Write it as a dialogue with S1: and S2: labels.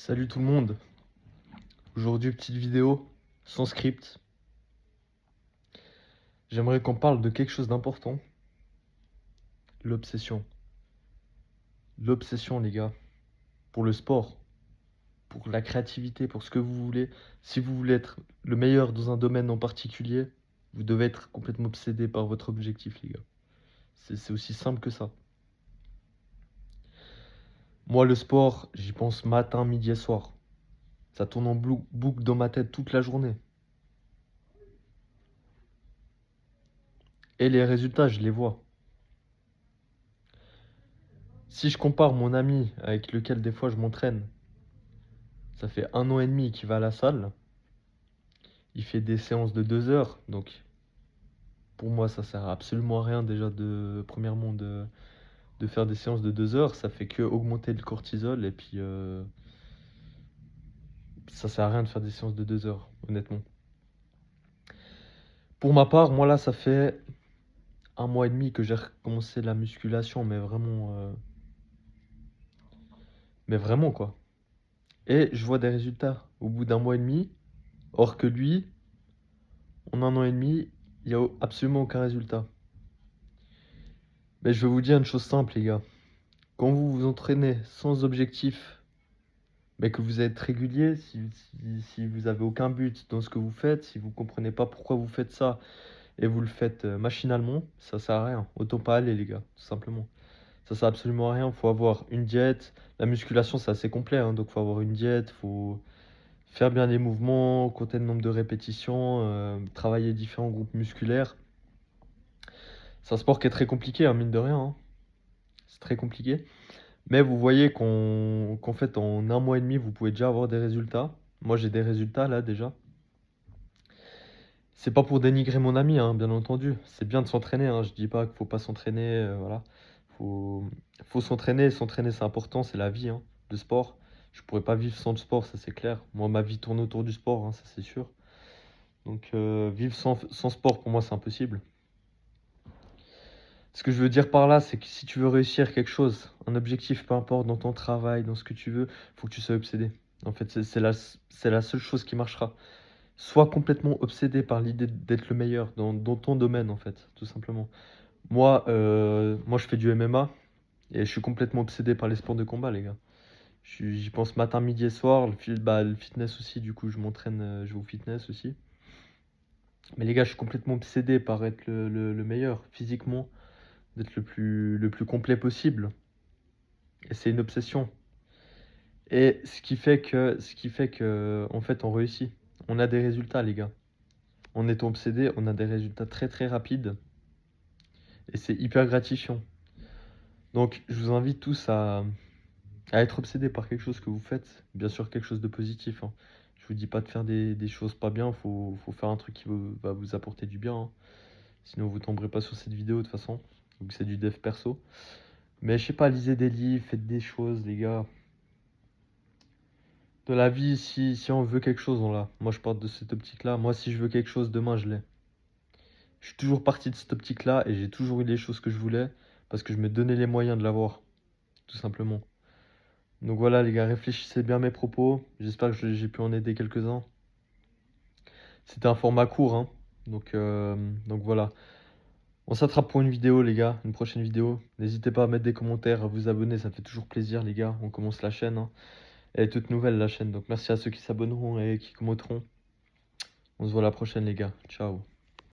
S1: Salut tout le monde. Aujourd'hui, petite vidéo, sans script. J'aimerais qu'on parle de quelque chose d'important. L'obsession. L'obsession, les gars. Pour le sport, pour la créativité, pour ce que vous voulez. Si vous voulez être le meilleur dans un domaine en particulier, vous devez être complètement obsédé par votre objectif, les gars. C'est aussi simple que ça. Moi, le sport, j'y pense matin, midi et soir. Ça tourne en boucle dans ma tête toute la journée. Et les résultats, je les vois. Si je compare mon ami avec lequel des fois je m'entraîne, ça fait 1 an et demi qu'il va à la salle. Il fait des séances de 2 heures. Donc pour moi, ça sert absolument à rien déjà premièrement de faire des séances de 2 heures. Ça fait que augmenter le cortisol. Et puis ça sert à rien de faire des séances de 2 heures, honnêtement. Pour ma part, moi là, ça fait 1 mois et demi que j'ai recommencé la musculation. Mais vraiment quoi. Et je vois des résultats au bout d'1 mois et demi. Or que lui, en 1 an et demi, il n'y a absolument aucun résultat. Mais je vais vous dire une chose simple, les gars. Quand vous vous entraînez sans objectif, mais que vous êtes régulier, si vous avez aucun but dans ce que vous faites, si vous comprenez pas pourquoi vous faites ça et vous le faites machinalement, ça sert à rien. Autant pas aller, les gars, tout simplement. Ça sert absolument à rien. Il faut avoir une diète. La musculation, c'est assez complet, hein, donc il faut avoir une diète, faut faire bien les mouvements, compter le nombre de répétitions, travailler différents groupes musculaires. C'est un sport qui est très compliqué, hein, mine de rien, hein. C'est très compliqué. Mais vous voyez qu'en fait, en 1 mois et demi, vous pouvez déjà avoir des résultats. Moi, j'ai des résultats là déjà. C'est pas pour dénigrer mon ami, hein, bien entendu. C'est bien de s'entraîner, hein. Je dis pas qu'il faut pas s'entraîner, voilà. Faut, faut s'entraîner. S'entraîner, c'est important, c'est la vie, hein, le sport. Je pourrais pas vivre sans le sport, ça c'est clair. Moi, ma vie tourne autour du sport, hein, ça c'est sûr. Donc, vivre sans sport, pour moi, c'est impossible. Ce que je veux dire par là, c'est que si tu veux réussir quelque chose, un objectif, peu importe, dans ton travail, dans ce que tu veux, faut que tu sois obsédé. En fait, c'est la seule chose qui marchera. Sois complètement obsédé par l'idée d'être le meilleur dans ton domaine, en fait, tout simplement. Moi, je fais du MMA et je suis complètement obsédé par les sports de combat, les gars. J'y pense matin, midi et soir. Le fitness aussi, du coup, je m'entraîne, je vais au fitness aussi. Mais les gars, je suis complètement obsédé par être le meilleur physiquement, d'être le plus complet possible. Et c'est une obsession. Et ce qui fait que, en fait, on réussit. On a des résultats, les gars. En étant obsédé, on a des résultats très très rapides. Et c'est hyper gratifiant. Donc, je vous invite tous à être obsédé par quelque chose que vous faites. Bien sûr, quelque chose de positif, hein. Je vous dis pas de faire des choses pas bien. Faut faire un truc qui va vous apporter du bien, hein. Sinon, vous tomberez pas sur cette vidéo de toute façon. Donc, c'est du dev perso. Mais je sais pas, lisez des livres, faites des choses, les gars. De la vie, si on veut quelque chose, on l'a. Moi, je pars de cette optique-là. Moi, si je veux quelque chose, demain, je l'ai. Je suis toujours parti de cette optique-là et j'ai toujours eu les choses que je voulais parce que je me donnais les moyens de l'avoir, tout simplement. Donc voilà, les gars, réfléchissez bien à mes propos. J'espère que j'ai pu en aider quelques-uns. C'était un format court, hein. Donc voilà. On s'attrape pour une vidéo, les gars, une prochaine vidéo. N'hésitez pas à mettre des commentaires, à vous abonner, ça fait toujours plaisir, les gars. On commence la chaîne, hein. Elle est toute nouvelle, la chaîne. Donc merci à ceux qui s'abonneront et qui commenteront. On se voit la prochaine, les gars. Ciao.